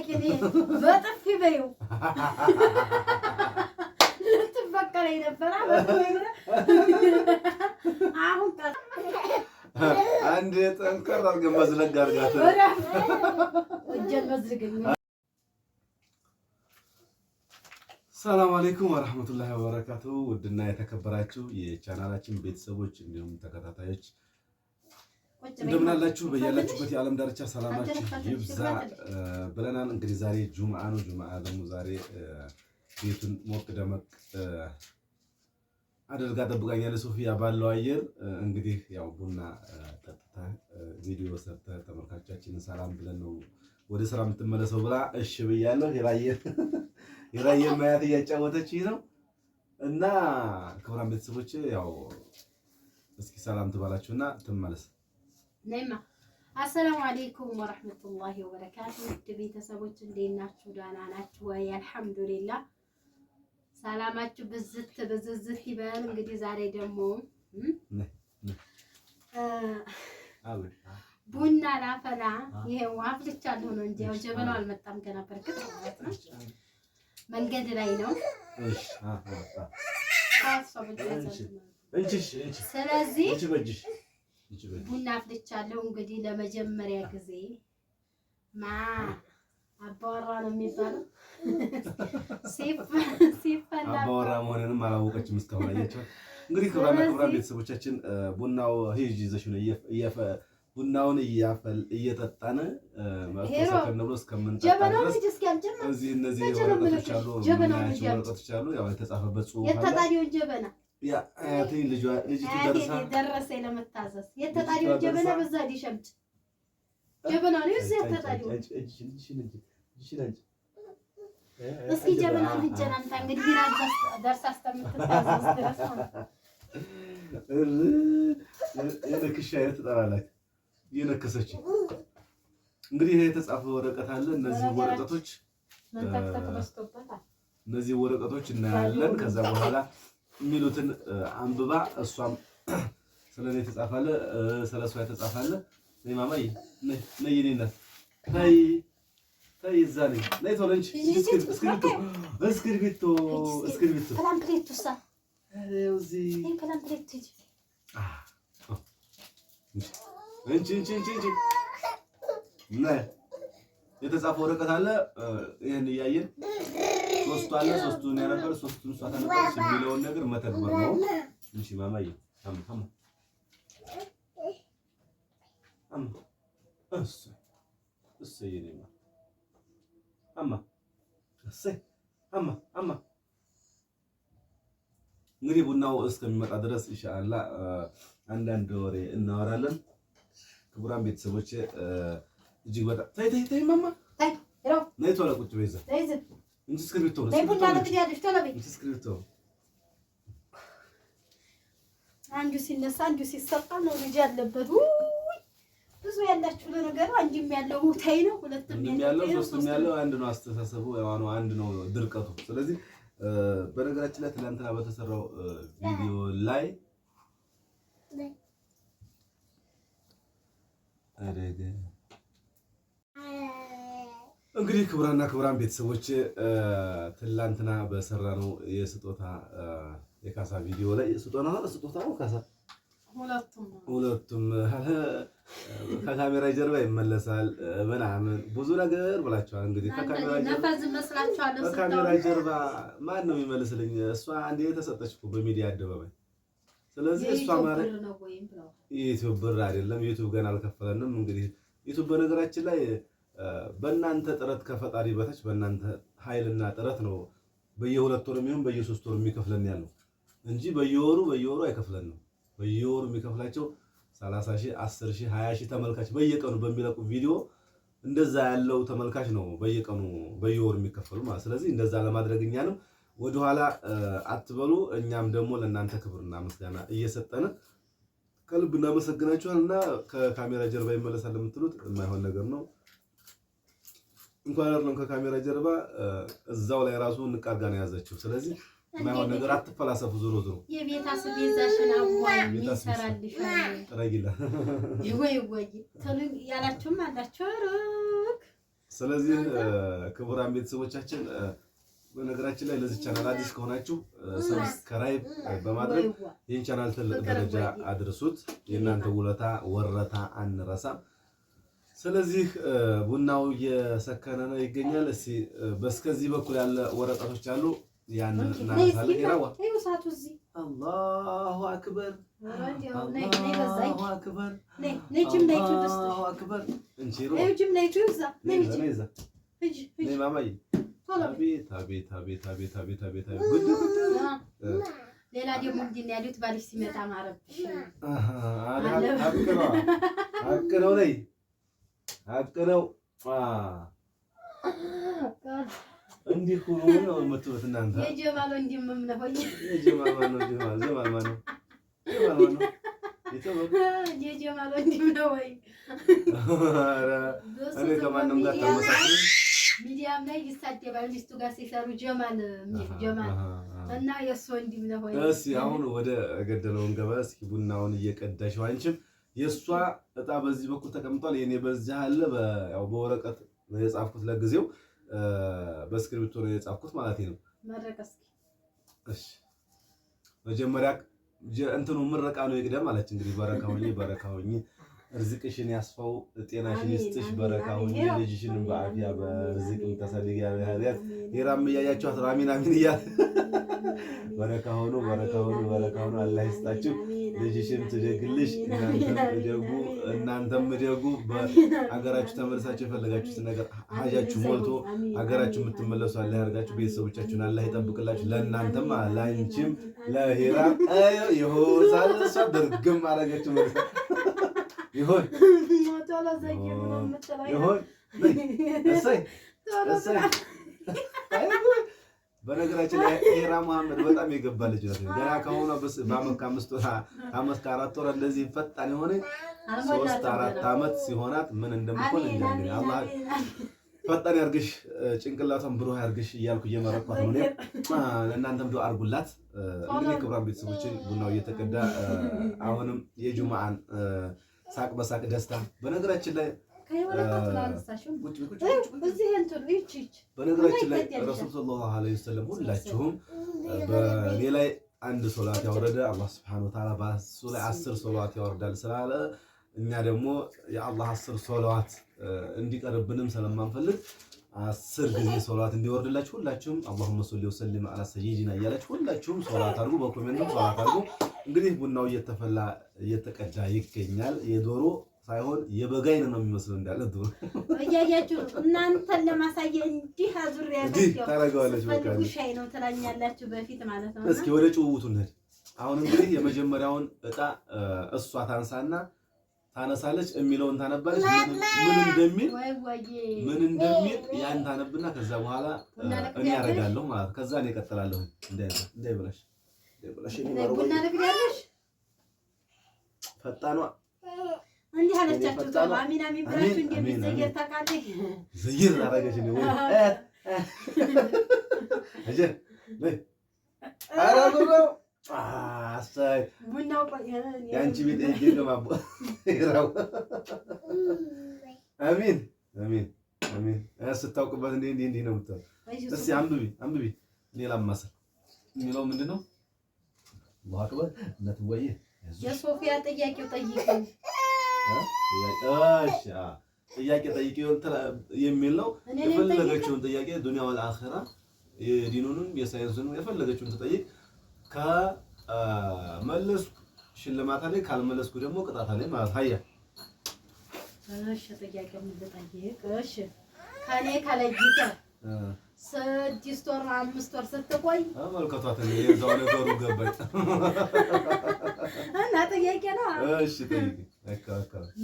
ከኔ በጥፊ በይው ልትበቀለኝ ነበር አሁን አንድ ጠንከር አድርገን መዝለግ አድርጋት ወጀል መዝለግኝ። ሰላም አለይኩም ወራህመቱላሂ ወበረካቱ። ውድና የተከበራችሁ የቻናላችን ቤተሰቦች እንዲሁም ተከታታዮች እንደምን አላችሁ? በያላችሁበት የዓለም ዳርቻ ሰላማችሁ ይብዛ ብለናል። እንግዲህ ዛሬ ጁምአ ነው። ጁምአ ደግሞ ዛሬ ቤቱን ሞቅ ደመቅ አድርጋ ጠብቃኛለች ሶፊያ ባለው አየር። እንግዲህ ያው ቡና ጠጥታ ቪዲዮ ሰርተ ተመልካቾቻችንን ሰላም ብለን ነው ወደ ስራ የምትመለሰው ብላ እሺ ብያለሁ። የራየ ማያት እያጫወተች ነው እና ክቡራን ቤተሰቦች ያው እስኪ ሰላም ትባላችሁና ትመለስ። ነይማ አሰላሙ አለይኩም ወራህመቱላሂ ወበረካቱ። ውድ ቤተሰቦች እንዴት ናችሁ? ደህና ናችሁ ወይ? አልሐምዱሊላህ ሰላማችሁ ብዝት ይበል። እንግዲህ ዛሬ ደግሞ ቡና ላፈላ ይሄው አፍልቻለሁ ነው እንጂ ያው ጀበናው አልመጣም ገና በርግጥ ማለት ነው። መንገድ ላይ ነው። ስለዚህ ቡና አፍልቻለሁ። እንግዲህ ለመጀመሪያ ጊዜ አባወራ ነው የሚባለው ሲፈላ አባወራ መሆንንም አላወቀችም እስካሁን። አያችሁ እንግዲህ ክቡራን ቤተሰቦቻችን ቡናው ሂጅ ይዘሽ ነው ቡናውን እየጠጣን ማስተካከል ነው እስከምንጠጣ ድረስ እዚህ እነዚህ ወረቀቶች አሉ። ያው የተጻፈበት ጽሑፍ አለ። የተጣዲው ጀበና ያ አያቴን ልጅቱ ደረሰ ለመታዘዝ የተጣዲው ጀበና በዛ ዲሸምጭ ጀበና ነው እዚህ የተጣዲው እስኪ ጀበና ልጅናንታ እንግዲህ ደርሳ አስተምትታዘዝ ድረስ የነክሻ የተጠራላት የነከሰች እንግዲህ ይሄ የተጻፈ ወረቀት አለ። እነዚህ ወረቀቶች እናያለን። ከዛ በኋላ የሚሉትን አንብባ እሷም ስለኔ ተጻፋለ ስለሷ የተጻፋለ ነይ ማማዬ ነይ ነይና ታይ እዛ ነይ ቶሎ እንጂ እስክሪብቶ ፕላምፕሌቱሳ እዚህ ፕላምፕሌቱ እንቺ ነይ የተጻፈ ወረቀት አለ። ይሄን እያየን ሶስቱን ያነበር ሶስቱን እሷ ታነባለች የሚለውን ነገር መተግበር ነው። እሺ ማማዬ አማ እሰይ የኔማ አማ እሰይ አማ እንግዲህ ቡናው እስከሚመጣ ድረስ ኢንሻአላህ አንዳንድ ወሬ እናወራለን። ክቡራን ቤተሰቦች እጅግ በጣም ታይ ማማ ነይ ቶሎ ቁጭ በይ እዛ እንጂ እስክሪብቶ ነው አንዱ ሲነሳ አንዱ ሲሰጣ ነው ልጅ ያለበት ብዙ ያላችሁ ለነገሩ አንድም ያለው ታይ ነው ሁለቱም ያለው ሶስቱም ያለው አንድ ነው። አስተሳሰቡ ያው አንድ ነው ድርቀቱ። ስለዚህ በነገራችን ላይ ትናንትና በተሰራው ቪዲዮ ላይ እንግዲህ ክቡራን ቤተሰቦች ትላንትና በሰራነው የስጦታ የካሳ ቪዲዮ ላይ ስጦታ ነው ካሳ ሁለቱም ከካሜራ ጀርባ ይመለሳል ምናምን ብዙ ነገር ብላችኋል። እንግዲህ ከካሜራ ጀርባ ማን ነው የሚመልስልኝ? እሷ አንዴ ተሰጠች እኮ በሚዲያ አደባባይ። ስለዚህ እሷ ማለት የዩቲዩብ ብር አይደለም፣ ዩቲዩብ ገና አልከፈለንም። እንግዲህ ዩቲዩብ በነገራችን ላይ በእናንተ ጥረት ከፈጣሪ በታች በእናንተ ኃይልና ጥረት ነው በየሁለት ወር የሚሆን በየሶስት ወር የሚከፍለን ያለው እንጂ በየወሩ አይከፍለንም። በየወሩ የሚከፍላቸው 30,000 10,000 20,000 ተመልካች በየቀኑ በሚለቁ ቪዲዮ እንደዛ ያለው ተመልካች ነው በየቀኑ በየወሩ የሚከፈሉ ማለት። ስለዚህ እንደዛ ለማድረግ እኛንም ወደኋላ አትበሉ። እኛም ደግሞ ለእናንተ ክብርና ምስጋና እየሰጠን ከልብ እናመሰግናችኋልና ከካሜራ ጀርባ ይመለሳል የምትሉት የማይሆን ነገር ነው። እንኳን አይደለም ከካሜራ ጀርባ እዛው ላይ ራሱ እንቃጋ ነው ያዘችው። ስለዚህ የማይሆን ነገር አትፈላሰፉ። ዞሮ የቤት አስቤዛሽን አሟይ ይሰራልሻል። ጥረጊላ ወይ ተሉ ያላችሁም አላችሁ። ስለዚህ ክቡራን ቤተሰቦቻችን በነገራችን ላይ ለዚህ ቻናል አዲስ ከሆናችሁ ሰብስክራይብ በማድረግ ይህን ቻናል ትልቅ ደረጃ አድርሱት። የእናንተ ውለታ ወረታ አንረሳም። ስለዚህ ቡናው እየሰከነ ነው ይገኛል። እስኪ በስከዚህ በኩል ያለ ወረቀቶች አሉ። ያንን እናነሳለን። ይራዋ አላሁ አክበር አላሁ አክበር አክበር እንቺሩ ማማዬ አቤት አቤት አቤት አቤት አቤት አቤት ጉድ ጉድ። ሌላ ደግሞ ምንድን ነው ያሉት? ባልሽ ሲመጣ ማረብሽ ሀቅ ነው ነይ ሀቅ ነው። እንዲህ ሁሉ ነው የምትሉት እናንተ። የጀማል ወንድም ነው ሆይ የጀማል ማን ነው? ጀማል ጀማል ማን ነው? ጀማል ማን ነው? የጀማል ወንድም ነው ወይ? ኧረ እኔ ከማንም ጋር ተመሳሳይ ሚዲያም ላይ ይሳደባል ሚስቱ ጋር ሲሰሩ ጀማል እና የእሱ ወንድም ነው ወይ? እስኪ አሁን ወደ ገደለውን ገባ። እስኪ ቡናውን እየቀዳሽ አንቺም የእሷ እጣ በዚህ በኩል ተቀምጧል። የኔ በዚህ አለ። ያው በወረቀት የጻፍኩት ለጊዜው በስክሪፕቶ ነው የጻፍኩት ማለት ነው። መረቀ እስኪ እሺ፣ መጀመሪያ እንትኑ ምረቃ ነው ይቅደም አለች። እንግዲህ በረካ ሆኚ ርዝቅሽን ያስፋው ጤናሽን ይስጥሽ በረካ ሆኚ ልጅሽን በአፊያ በርዝቅ ተሰልይ ያያት የራም ያያችኋት አሚን አሚን እያለ በረካ ሆኖ አላህ ይስጣችሁ። ልጅሽን ትደግልሽ እናንተም ደጉ በአገራችሁ ተመልሳችሁ የፈለጋችሁት ነገር ሀጃችሁ ሞልቶ አገራችሁ የምትመለሱ አላህ ያርጋችሁ። ቤተሰቦቻችሁን አላህ ይጠብቅላችሁ። ለእናንተም ላንቺም ለሄራም ይሆዛል እሷ ድርግም አረገችው ማለት ይሆን ይሆን እሰይ እሰይ። በነገራችን ላይ ሄራ መሐመድ በጣም የገባ ልጅ ነው። ገና ከሆነ በአመት ከ4 ወር እንደዚህ ፈጣን የሆነ 3-4 አመት ሲሆናት ምን እንደምትሆን እንግዲህ አላህ ፈጣን ያርግሽ፣ ጭንቅላቷን ብሩህ ያርግሽ እያልኩ እየመረኳት ነው። እናንተም ዱአ አድርጉላት። እንግዲህ ክቡራን ቤተሰቦችን ቡናው እየተቀዳ አሁንም የጁማአን ሳቅ በሳቅ ደስታ በነገራችን ላይ በነገራችን ላይ ረሱል ሰለላሁ ዐለይሂ ወሰለም ሁላችሁም በእኔ ላይ አንድ ሶላት ያወረደ አላህ ሱብሓነሁ ወተዓላ በሱ ላይ 10 ሶላት ያወርዳል ስላለ እኛ ደግሞ የአላህ 10 ሶላት እንዲቀርብንም ስለማንፈልግ 10 ጊዜ ሶላት እንዲወርድላችሁ ሁላችሁም አላሁመ ሶሊ ወሰሊም ዐላ ሰይዲና እያላችሁ ሁላችሁም ሶላት አድርጉ። በኮሜንትም ሶላት አድርጉ። እንግዲህ ቡናው እየተፈላ እየተቀዳ ይገኛል። የዶሮ ሳይሆን የበጋይን ነው የሚመስለው እንዳለ ዶሮ እያያችሁ እናንተን ለማሳየት እንዲህ አዙሪያችሁ ታረጋዋለች። በቃ ሻይ ነው ትላኛላችሁ በፊት ማለት ነው። እስኪ ወደ ጭውውቱ እንሂድ። አሁን እንግዲህ የመጀመሪያውን እጣ እሷ ታንሳና ታነሳለች የሚለውን ታነባለች። ምን እንደሚል ያን ታነብና ከዛ በኋላ እኔ ያረጋለሁ ማለት ከዛ እኔ እቀጥላለሁ። እንዳይበላሽ ቡና ልግዳለሽ ፈጣኗ እንዲህ አለቻችሁ። አሚን አሚን ብላችሁ እንደሚዘየር ታውቃለህ። ዘይር አረጋች ነው ወይ አጀ ነይ አራጉሮ አሳይ ቡናው ያንቺ ቤት እየገባቡ ይራው አሚን አሚን አሚን ስታውቅበት እንዴ ነው የምትለው። እስኪ አንብቢ እኔ ላማሰል የሚለው ምንድነው? አላሁ አክበር ነትወይ የሶፊያ ጥያቄው ጠይቁ ጥያቄ ጠይቂው የሚል ነው። የፈለገችውን ጥያቄ ዱንያ ወል አኺራ የዲኑንም የሳይንሱንም የፈለገችውን ትጠይቅ። ከመለስኩ ሽልማት አለኝ፣ ካልመለስኩ ደግሞ ቅጣት አለኝ ማለት ሀያ። እሺ ጥያቄው ምን ልጠይቅ? እሺ ከኔ ከለይተ 6 ወር 5 ወር ስትቆይ አመልከቷት ነው የዛው ነገሩ ገባኝ እና ጥያቄ ነው። እሺ ጠይቂ።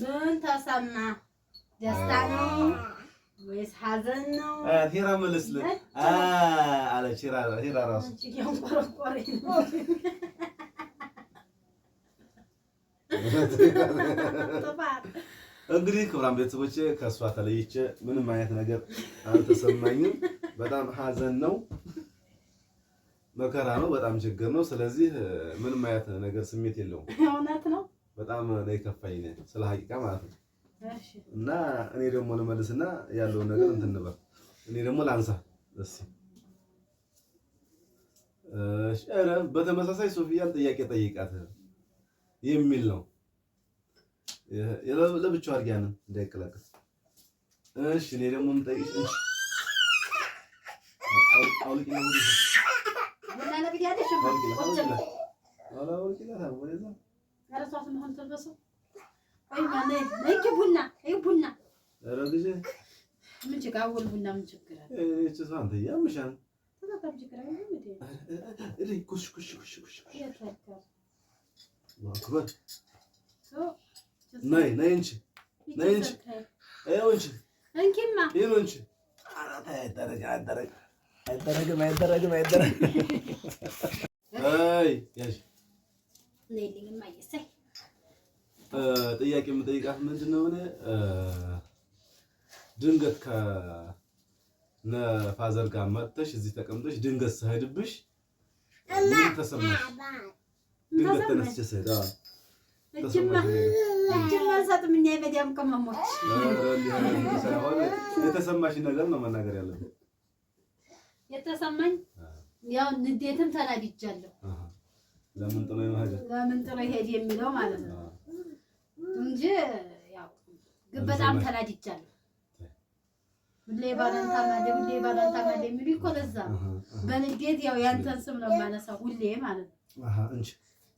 ምን ተሰማ? ደስታ ነው ወይስ ሐዘን ነው? ሂራ መልስልኝ አለች። ሂራ ራሱ እንግዲህ ክቡራን ቤተሰቦቼ ከእሷ ተለይቼ ምንም አይነት ነገር አልተሰማኝም። በጣም ሐዘን ነው፣ መከራ ነው፣ በጣም ችግር ነው። ስለዚህ ምንም አይነት ነገር ስሜት የለውም። እውነት ነው። በጣም ላይ ከፋኝ ስለ ሀቂቃ ማለት ነው። እና እኔ ደግሞ ልመልስና ያለውን ነገር እንትን እንበል። እኔ ደግሞ ላንሳ እስኪ። እሺ በተመሳሳይ ሶፊያን ጥያቄ ጠይቃት የሚል ነው። ለብቻው አድርጊያንን እንዳይቀላቀል። እሺ እኔ ደግሞ የምጠይቅሽ እሺ አውልቂ ነው ወዲህ ወላ ለብቻ ያለሽ ቡና ኧረ ልጄ ምን ችግር አወል ቡና ምን ችግር አለ? እቺ ሳንተ ያምሻል ተዛታም ችግር አለ እንዴ? እሪ ኩሽ አክበር ነይ እንጂ እንጂ እንኪማ ይሄን እንጂ አራታ አይደረግም አይ ያሽ ነይልኝማ እየሰይ ጥያቄ የምጠይቃት ምንድነው እኔ ድንገት ከነፋዘር ጋር መጥተሽ እዚህ ተቀምጠሽ ድንገት ስሄድብሽ ምን ተሰማሽ? ድንገት ተነስቼ ስሄድ እጅማ ሰጥምኛ የመዲያም ቅመሞች የተሰማሽ ነገር ነው መናገር ያለብን። የተሰማኝ ያው ንዴትም ተናድጃለሁ። ለምን ጥሎ ይሄድ የሚለው ማለት ነው እንጂ ያው ግን በጣም ተናድጃለሁ። ሁሌ ባላንታ ማደ የሚሉ እኮ ለዛ በንዴት ያው ያንተን ስም ነው የማነሳው ሁሌ ማለት ነው። እንጂ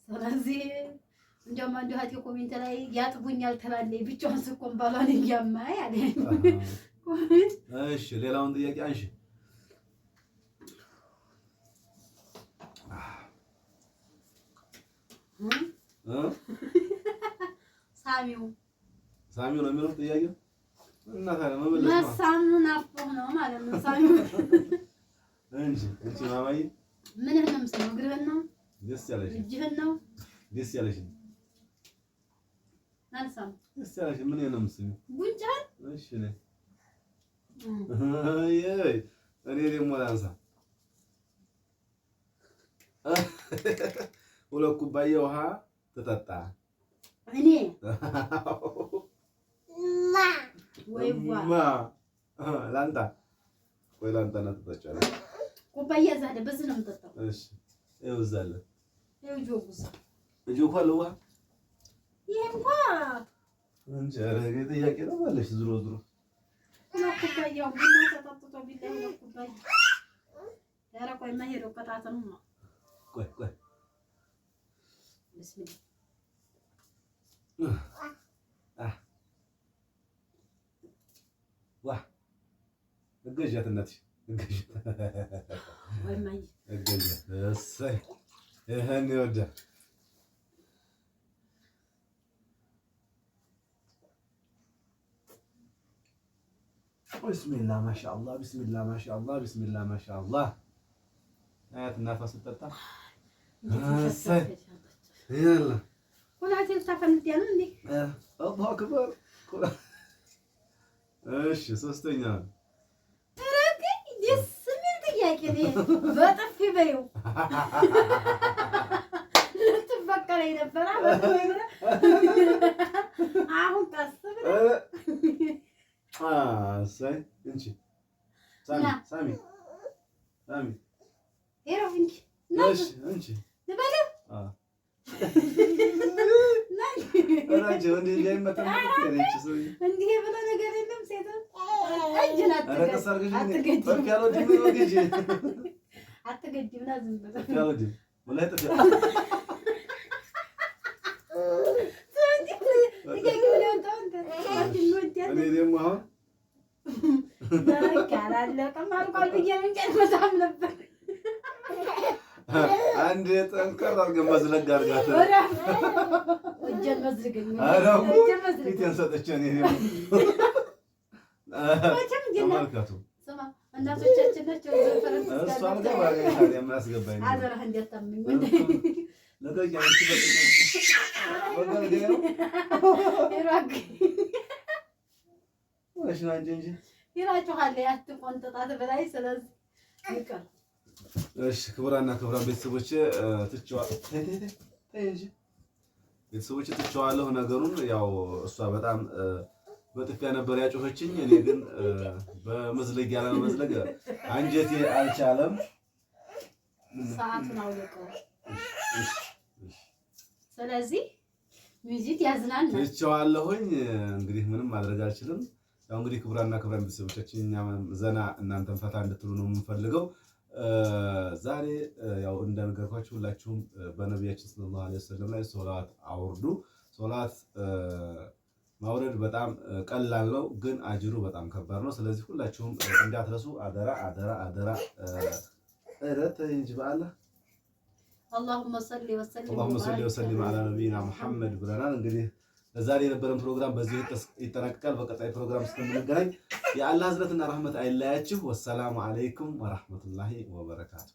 ስለዚህ እንደውም አንዱ ሀቴ ኮሜንት ላይ ያጥቡኛል ትላለች ብቻዋን ስኮን ባሏን እያማይ አለ። እሺ ሌላውን ጥያቄ አንሺ። ሳሚው ነው የሚለው ጥያቄው እና ታዲያ መመለስ ነው መሳሙን አፍቆ ነው ማለት ነው። ሳሚው እንጂ ማማዬ ምንህን ነው የምትሰማው? እግርህን ነው ደስ ያለሽ? እጅህን ነው ደስ ያለሽ? አልሰማም። ደስ ያለሽ ምን ነው የምትሰሚው? ጉንጭህን? እሺ ነይ እኔ ደግሞ ላንሳ። ሁለት ኩባያ ውሃ ትጠጣ እኔ ወይዋ ላንታ ቆይ ላንታና ትጠጫለሽ። ኩባያ ዛደ በዚህ ነው የምጠጣው። እሺ ይኸው እዛ አለ። ይኸው ጆጉሳ ጆኳ ለውሃ ይሄ እንኳን እንጂ ኧረ ጥያቄ ነው ማለሽ ዝሮ ኩባያው ቡና ተጠጥቶ ቢላይ ነው ኩባያ። ኧረ ቆይ ማሄደው ቀጣጥ ነው። ቆይ ብስሚላ እገዣት እናትሽ እገዣት ወይ ማይ እገዣት እሰይ ይሄን ይወዳል። ቢስሚላህ ማሻአላህ ቢስሚላህ ማሻአላህ ቢስሚላህ ማሻአላህ አያት እናፋስ ተጠጣ እሰይ ይላ ኩላቴ ተፈንት ያለ እንዴ አላሁ አክበር። እሺ ሶስተኛ ደስ የሚል ጥያቄ ነው። በጥፊ በይው ልትበቀለኝ ነበር። አሁን ቀስ ብለህ እሰይ እንቺ ሳሚ ይኸው እንቺ እሺ እንቺ ልበለው እንዲህ ብሎ ነገር የለም። ሴቶች እጅን አትገድም ና ዝም ብለው እኔ ደግሞ አሁን አላለቀም አልቋል ብዬ ምንጨት መሳም ነበር። አንድ ጠንከር አድርገን መዝለግ አድርጋት እጄን መዝልገኝ ፊቴን ሰጠች። እኔ ተመልከቱ እናቶቻችን ናቸው። እሷ አልገባ ታዲያ የማያስገባኝ አደራህ እንደታምኝ ይራችኋል ያትቆንጥጣት በላይ ስለዚህ ይቀር። እሺ ክቡራና ክቡራን ቤተሰቦቼ ቤተሰቦቼ ትቼዋለሁ ነገሩን። ያው እሷ በጣም በጥፊያ ነበር ያጮኸችኝ። እኔ ግን በመዝለግ ያለ መዝለግ አንጀቴ አልቻለም። ሰዓቱን አውልቀው። ስለዚህ ሙዚክ ያዝናናል። ትቼዋለሁኝ። እንግዲህ ምንም ማድረግ አልችልም። ያው እንግዲህ ክቡራንና ክቡራን ቤተሰቦቻችን እኛ ዘና እናንተን ፈታ እንድትሉ ነው የምንፈልገው። ዛሬ ያው እንደነገርኳችሁ ሁላችሁም በነቢያችን ሰለላሁ ዐለይሂ ወሰለም ላይ ሶላት አውርዱ። ሶላት ማውረድ በጣም ቀላል ነው፣ ግን አጅሩ በጣም ከባድ ነው። ስለዚህ ሁላችሁም እንዳትረሱ አደራ አደራ አደራ። እንጂ በአላህ اللهم صل وسلم على نبينا محمد ብለናል። እንግዲህ ለዛሬ የነበረን ፕሮግራም በዚህ ይጠናቀቃል። በቀጣይ ፕሮግራም እስከምንገናኝ የአላህ ህዝነትና ረህመት አይለያችሁ። ወሰላሙ አለይኩም ወራህመቱላሂ ወበረካቱ።